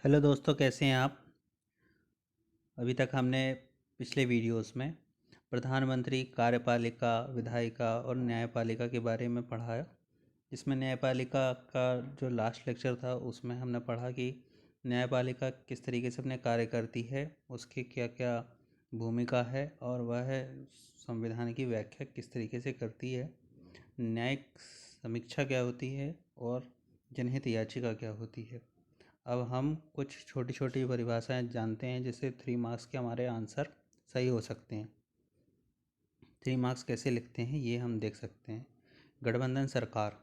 Hello दोस्तों, कैसे हैं आप। अभी तक हमने पिछले वीडियोस में प्रधानमंत्री, कार्यपालिका, विधायिका और न्यायपालिका के बारे में पढ़ा है। इसमें न्यायपालिका का जो लास्ट लेक्चर था उसमें हमने पढ़ा कि न्यायपालिका किस तरीके से अपने कार्य करती है, उसकी क्या क्या भूमिका है और वह संविधान की व्याख्या किस तरीके से करती है, न्यायिक समीक्षा क्या होती है और जनहित याचिका क्या होती है। अब हम कुछ छोटी छोटी परिभाषाएं जानते हैं जिससे 3 मार्क्स के हमारे आंसर सही हो सकते हैं। 3 मार्क्स कैसे लिखते हैं ये हम देख सकते हैं। गठबंधन सरकार।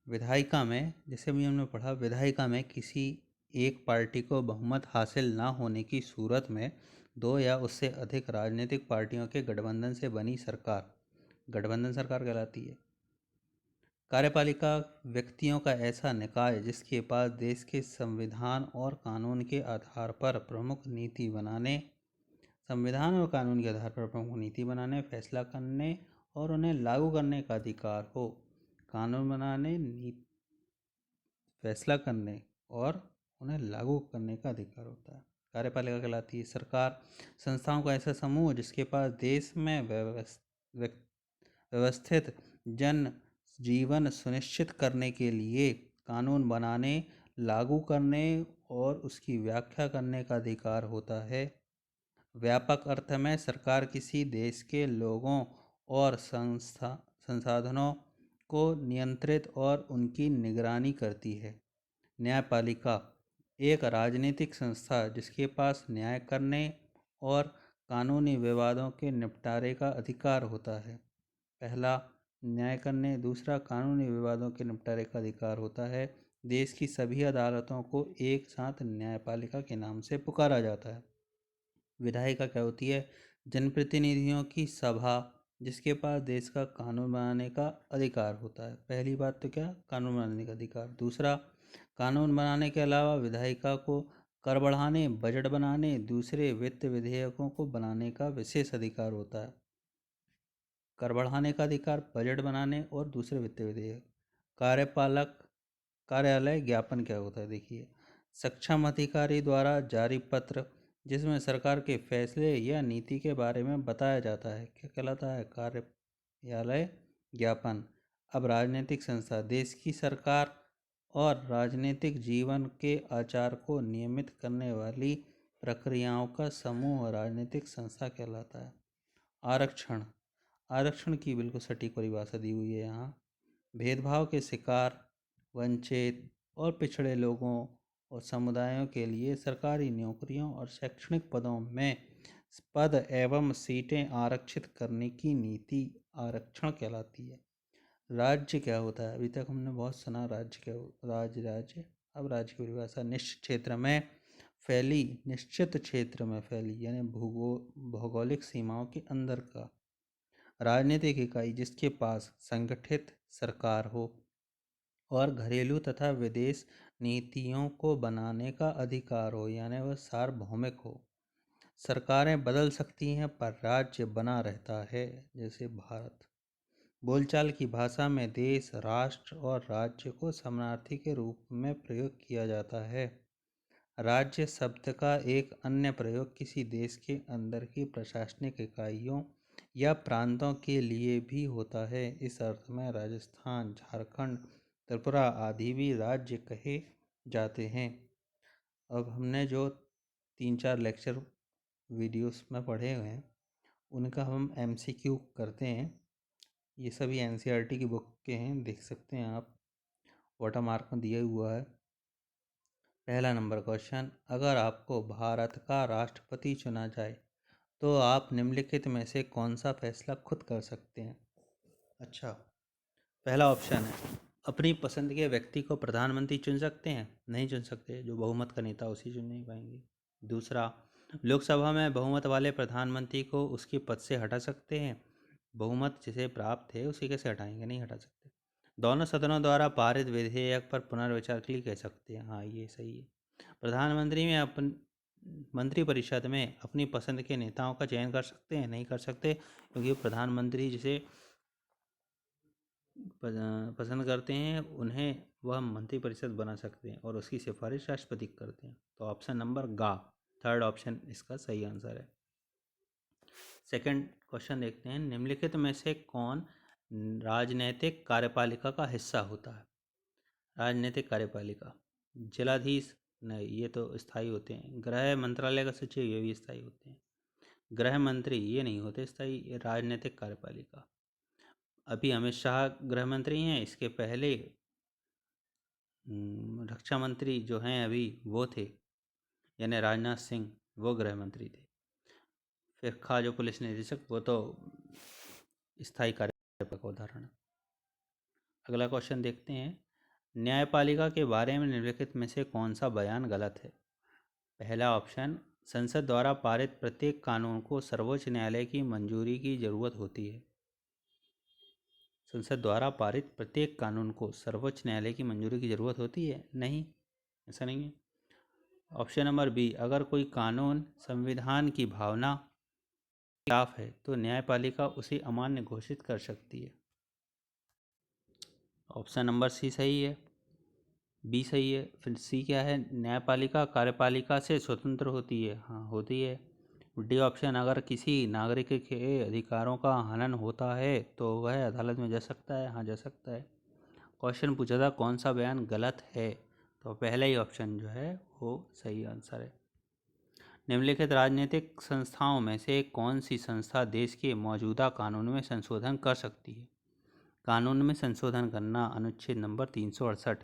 विधायिका में, जैसे भी हमने पढ़ा, विधायिका में किसी एक पार्टी को बहुमत हासिल ना होने की सूरत में 2 या उससे अधिक राजनीतिक पार्टियों के गठबंधन से बनी सरकार गठबंधन सरकार कहलाती है। कार्यपालिका व्यक्तियों का ऐसा निकाय जिसके पास देश के संविधान और कानून के आधार पर प्रमुख नीति बनाने फैसला करने और उन्हें लागू करने का अधिकार हो। कानून बनाने, फैसला करने और उन्हें लागू करने का अधिकार होता है। कार्यपालिका कहलाती है। सरकार संस्थाओं का ऐसा समूह जिसके पास देश में व्यवस्थित जन जीवन सुनिश्चित करने के लिए कानून बनाने, लागू करने और उसकी व्याख्या करने का अधिकार होता है। व्यापक अर्थ में सरकार किसी देश के लोगों और संसाधनों को नियंत्रित और उनकी निगरानी करती है। न्यायपालिका एक राजनीतिक संस्था जिसके पास न्याय करने और कानूनी विवादों के निपटारे का अधिकार होता है। पहला न्याय करने, दूसरा कानूनी विवादों के निपटारे का अधिकार होता है। देश की सभी अदालतों को एक साथ न्यायपालिका के नाम से पुकारा जाता है। विधायिका क्या होती है? जनप्रतिनिधियों की सभा जिसके पास देश का कानून बनाने का अधिकार होता है। पहली बात तो क्या, कानून बनाने का अधिकार। दूसरा, कानून बनाने के अलावा विधायिका को कर बढ़ाने, बजट बनाने, दूसरे वित्त विधेयकों को बनाने का विशेष अधिकार होता है। कर बढ़ाने का अधिकार, बजट बनाने और दूसरे वित्त विधेयक। कार्यपालक कार्यालय ज्ञापन क्या होता है? देखिए, सक्षम अधिकारी द्वारा जारी पत्र जिसमें सरकार के फैसले या नीति के बारे में बताया जाता है, क्या कहलाता है? कार्यालय ज्ञापन। अब राजनीतिक संस्था देश की सरकार और राजनीतिक जीवन के आचार को नियमित करने वाली प्रक्रियाओं का समूह राजनीतिक संस्था कहलाता है। आरक्षण आरक्षण की बिल्कुल सटीक परिभाषा दी हुई है यहाँ। भेदभाव के शिकार, वंचित और पिछड़े लोगों और समुदायों के लिए सरकारी नौकरियों और शैक्षणिक पदों में पद एवं सीटें आरक्षित करने की नीति आरक्षण कहलाती है। राज्य क्या होता है? अभी तक हमने बहुत सुना राज्य क्या राज्य। अब राज्य की परिभाषा निश्चित क्षेत्र में फैली यानी भौगोलिक सीमाओं के अंदर का। राजनीतिक इकाई जिसके पास संगठित सरकार हो और घरेलू तथा विदेश नीतियों को बनाने का अधिकार हो, यानी वह सार्वभौमिक हो। सरकारें बदल सकती हैं पर राज्य बना रहता है, जैसे भारत। बोलचाल की भाषा में देश, राष्ट्र और राज्य को समानार्थी के रूप में प्रयोग किया जाता है। राज्य शब्द का एक अन्य प्रयोग किसी देश के अंदर की प्रशासनिक इकाइयों या प्रांतों के लिए भी होता है। इस अर्थ में राजस्थान, झारखंड, त्रिपुरा आदि भी राज्य कहे जाते हैं। अब हमने जो 3-4 लेक्चर वीडियोस में पढ़े हुए हैं उनका हम MCQ करते हैं। ये सभी NCERT की बुक के हैं, देख सकते हैं आप, वाटर मार्क में दिया हुआ है। पहला नंबर क्वेश्चन, अगर आपको भारत का राष्ट्रपति चुना जाए तो आप निम्नलिखित में से कौन सा फैसला खुद कर सकते हैं? अच्छा, पहला ऑप्शन है अपनी पसंद के व्यक्ति को प्रधानमंत्री चुन सकते हैं, नहीं चुन सकते, जो बहुमत का नेता उसी चुन नहीं पाएंगे। दूसरा, लोकसभा में बहुमत वाले प्रधानमंत्री को उसके पद से हटा सकते हैं, बहुमत जिसे प्राप्त है उसी कैसे हटाएंगे, नहीं हटा सकते। दोनों सदनों द्वारा पारित विधेयक पर पुनर्विचार के लिए कह सकते हैं, हाँ ये सही है। प्रधानमंत्री में मंत्रिपरिषद में अपनी पसंद के नेताओं का चयन कर सकते हैं, नहीं कर सकते, क्योंकि प्रधानमंत्री जिसे पसंद करते हैं उन्हें वह मंत्रिपरिषद बना सकते हैं और उसकी सिफारिश राष्ट्रपति करते हैं। तो ऑप्शन नंबर गा, थर्ड ऑप्शन इसका सही आंसर है। सेकंड क्वेश्चन देखते हैं, निम्नलिखित में से कौन राजनैतिक कार्यपालिका का हिस्सा होता है? राजनीतिक कार्यपालिका, जिलाधीश नहीं, ये तो स्थायी होते हैं। गृह मंत्रालय का सचिव, ये भी स्थायी होते हैं। गृह मंत्री, ये नहीं होते स्थायी। ये राजनीतिक कार्यपालिका, अभी अमित शाह गृह मंत्री हैं, इसके पहले रक्षा मंत्री जो हैं अभी वो थे, यानी राजनाथ सिंह, वो गृह मंत्री थे। फिर खा जो पुलिस निदेशक, वो तो स्थायी कार्यपालिका का उदाहरण है। अगला क्वेश्चन देखते हैं, न्यायपालिका के बारे में निम्नलिखित में से कौन सा बयान गलत है? पहला ऑप्शन, संसद द्वारा पारित प्रत्येक कानून को सर्वोच्च न्यायालय की मंजूरी की जरूरत होती है। संसद द्वारा पारित प्रत्येक कानून को सर्वोच्च न्यायालय की मंजूरी की जरूरत होती है? नहीं, ऐसा नहीं है। ऑप्शन नंबर बी, अगर कोई कानून संविधान की भावना के खिलाफ है तो न्यायपालिका उसे अमान्य घोषित कर सकती है। ऑप्शन नंबर सी सही है, बी सही है। फिर सी क्या है? न्यायपालिका कार्यपालिका से स्वतंत्र होती है। हाँ, होती है। डी ऑप्शन, अगर किसी नागरिक के अधिकारों का हनन होता है तो वह अदालत में जा सकता है। हाँ, जा सकता है। क्वेश्चन पूछा था कौन सा बयान गलत है, तो पहला ही ऑप्शन जो है वो सही आंसर है। निम्नलिखित राजनीतिक संस्थाओं में से कौन सी संस्था देश के मौजूदा कानून में संशोधन कर सकती है? कानून में संशोधन करना, अनुच्छेद नंबर 368।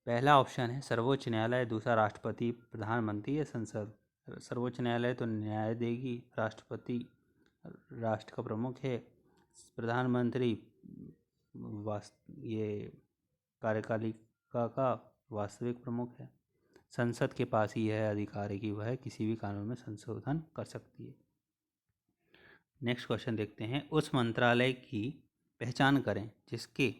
पहला ऑप्शन है सर्वोच्च न्यायालय, दूसरा राष्ट्रपति, प्रधानमंत्री या संसद। सर्वोच्च न्यायालय तो न्याय देगी, राष्ट्रपति राष्ट्र का प्रमुख है, प्रधानमंत्री ये कार्यपालिका का वास्तविक प्रमुख है, संसद के पास ही यह अधिकार है कि वह किसी भी कानून में संशोधन कर सकती है। नेक्स्ट क्वेश्चन देखते हैं, उस मंत्रालय की पहचान करें जिसके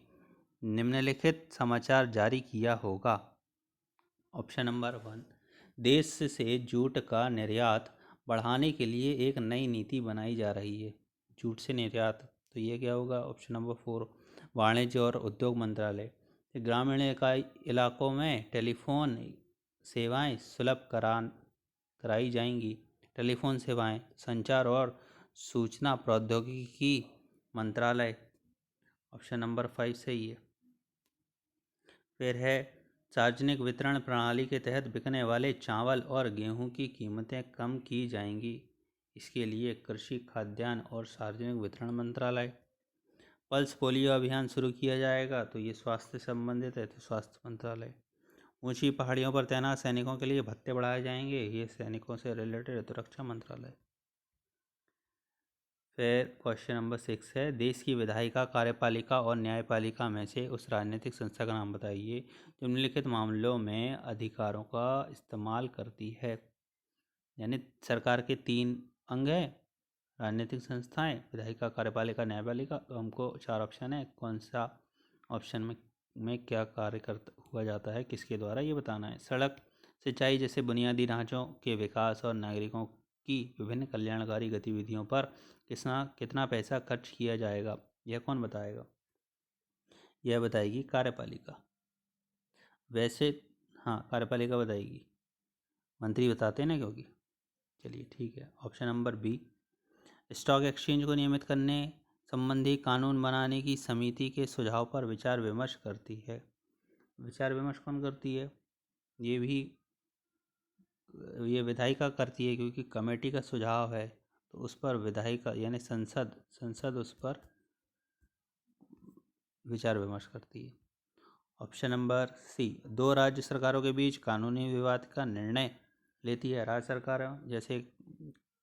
निम्नलिखित समाचार जारी किया होगा। ऑप्शन नंबर 1, देश से जूट का निर्यात बढ़ाने के लिए एक नई नीति बनाई जा रही है। जूट से निर्यात, तो ये क्या होगा? ऑप्शन नंबर 4, वाणिज्य और उद्योग मंत्रालय। ग्रामीण इलाकों में टेलीफोन सेवाएं सुलभ कराई जाएंगी। टेलीफोन सेवाएं, संचार और सूचना प्रौद्योगिकी मंत्रालय। ऑप्शन नंबर 5 सही है। फिर है, सार्वजनिक वितरण प्रणाली के तहत बिकने वाले चावल और गेहूं की कीमतें कम की जाएंगी। इसके लिए कृषि, खाद्यान्न और सार्वजनिक वितरण मंत्रालय। पल्स पोलियो अभियान शुरू किया जाएगा, तो ये स्वास्थ्य से संबंधित है, तो स्वास्थ्य मंत्रालय। ऊंची पहाड़ियों पर तैनात सैनिकों के लिए भत्ते बढ़ाए जाएंगे, ये सैनिकों से रिलेटेड है, तो रक्षा मंत्रालय। फिर क्वेश्चन नंबर 6 है, देश की विधायिका, कार्यपालिका और न्यायपालिका में से उस राजनीतिक संस्था का नाम बताइए जो निम्नलिखित मामलों में अधिकारों का इस्तेमाल करती है। यानी सरकार के 3 अंग हैं, राजनीतिक संस्थाएं, विधायिका, कार्यपालिका, न्यायपालिका। तो हमको 4 ऑप्शन है, कौन सा ऑप्शन में क्या कार्य करता हुआ जाता है, किसके द्वारा, ये बताना है। सड़क, सिंचाई जैसे बुनियादी ढांचों के विकास और नागरिकों की विभिन्न कल्याणकारी गतिविधियों पर कितना पैसा खर्च किया जाएगा, यह कौन बताएगा? यह बताएगी कार्यपालिका। वैसे हाँ, कार्यपालिका बताएगी, मंत्री बताते हैं ना, क्योंकि। चलिए ठीक है। Option number B, stock exchange को नियमित करने संबंधी कानून बनाने की समिति के सुझाव पर विचार विमर्श करती है। विचार विमर्श कौन करती है? ये विधायिका करती है, क्योंकि कमेटी का सुझाव है, तो उस पर विधायिका यानी संसद उस पर विचार विमर्श करती है। ऑप्शन नंबर सी, 2 राज्य सरकारों के बीच कानूनी विवाद का निर्णय लेती है। राज्य सरकार जैसे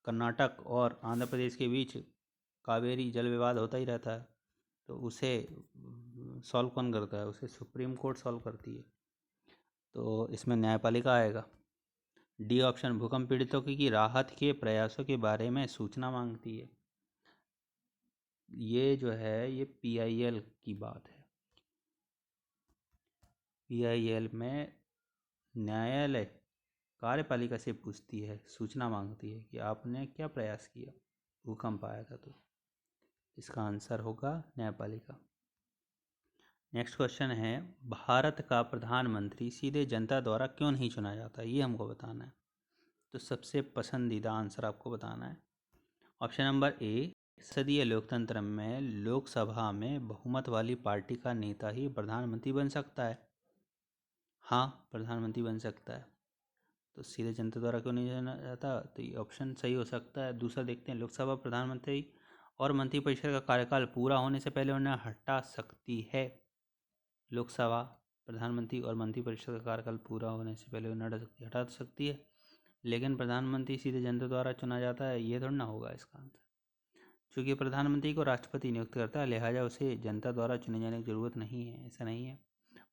कर्नाटक और आंध्र प्रदेश के बीच कावेरी जल विवाद होता ही रहता है, तो उसे सॉल्व कौन करता है? उसे सुप्रीम कोर्ट सॉल्व करती है, तो इसमें न्यायपालिका आएगा। डी ऑप्शन, भूकंप पीड़ितों की राहत के प्रयासों के बारे में सूचना मांगती है। ये जो है ये PIL की बात है। PIL में न्यायालय कार्यपालिका से पूछती है, सूचना मांगती है कि आपने क्या प्रयास किया, भूकंप आया था। तो इसका आंसर होगा न्यायपालिका। नेक्स्ट क्वेश्चन है, भारत का प्रधानमंत्री सीधे जनता द्वारा क्यों नहीं चुना जाता, ये हमको बताना है। तो सबसे पसंदीदा आंसर आपको बताना है। ऑप्शन नंबर ए, संसदीय लोकतंत्र में लोकसभा में बहुमत वाली पार्टी का नेता ही प्रधानमंत्री बन सकता है। हाँ, प्रधानमंत्री बन सकता है। तो सीधे जनता द्वारा क्यों नहीं चुना जाता, तो ये ऑप्शन सही हो सकता है। दूसरा देखते हैं, लोकसभा प्रधानमंत्री और मंत्रिपरिषद का कार्यकाल पूरा होने से पहले उन्हें हटा सकती है। लोकसभा प्रधानमंत्री और मंत्रिपरिषद का कार्यकाल पूरा होने से पहले उन्हें हटा सकती है, लेकिन प्रधानमंत्री सीधे जनता द्वारा चुना जाता है, ये थोड़ा ना होगा इसका आंसर। क्योंकि प्रधानमंत्री को राष्ट्रपति नियुक्त करता है, लिहाजा उसे जनता द्वारा चुने जाने की जरूरत नहीं है, ऐसा नहीं है।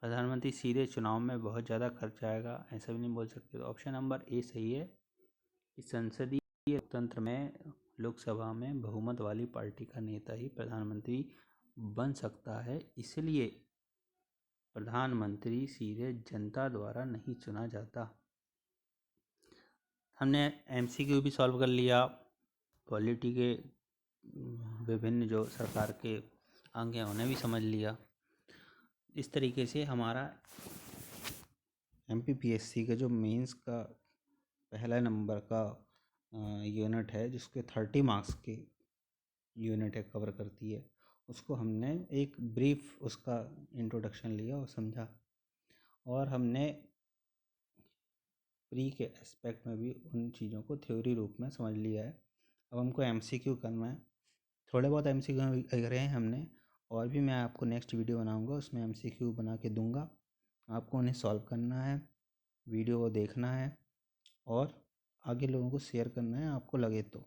प्रधानमंत्री सीधे चुनाव में बहुत ज़्यादा खर्च आएगा, ऐसा भी नहीं बोल सकते। तो ऑप्शन नंबर ए सही है कि संसदीय लोकतंत्र में लोकसभा में बहुमत वाली पार्टी का नेता ही प्रधानमंत्री बन सकता है, इसलिए प्रधानमंत्री सीधे जनता द्वारा नहीं चुना जाता। हमने एमसीक्यू भी सॉल्व कर लिया, पॉलिटी के विभिन्न जो सरकार के अंग हैं उन्हें भी समझ लिया। इस तरीके से हमारा एमपीपीएससी का जो मेंस का पहला नंबर का यूनिट है, जिसके 30 मार्क्स के यूनिट है, कवर करती है, उसको हमने एक ब्रीफ उसका इंट्रोडक्शन लिया और समझा, और हमने प्री के एस्पेक्ट में भी उन चीज़ों को थ्योरी रूप में समझ लिया है। अब हमको एमसीक्यू करना है। थोड़े बहुत एमसीक्यू करे हैं हमने, और भी मैं आपको नेक्स्ट वीडियो बनाऊंगा, उसमें एमसीक्यू बना के दूंगा। आपको उन्हें सॉल्व करना है, वीडियो को देखना है और आगे लोगों को शेयर करना है, आपको लगे तो।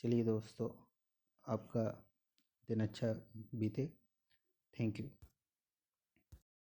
चलिए दोस्तों, आपका दिन अच्छा बीते। Thank you.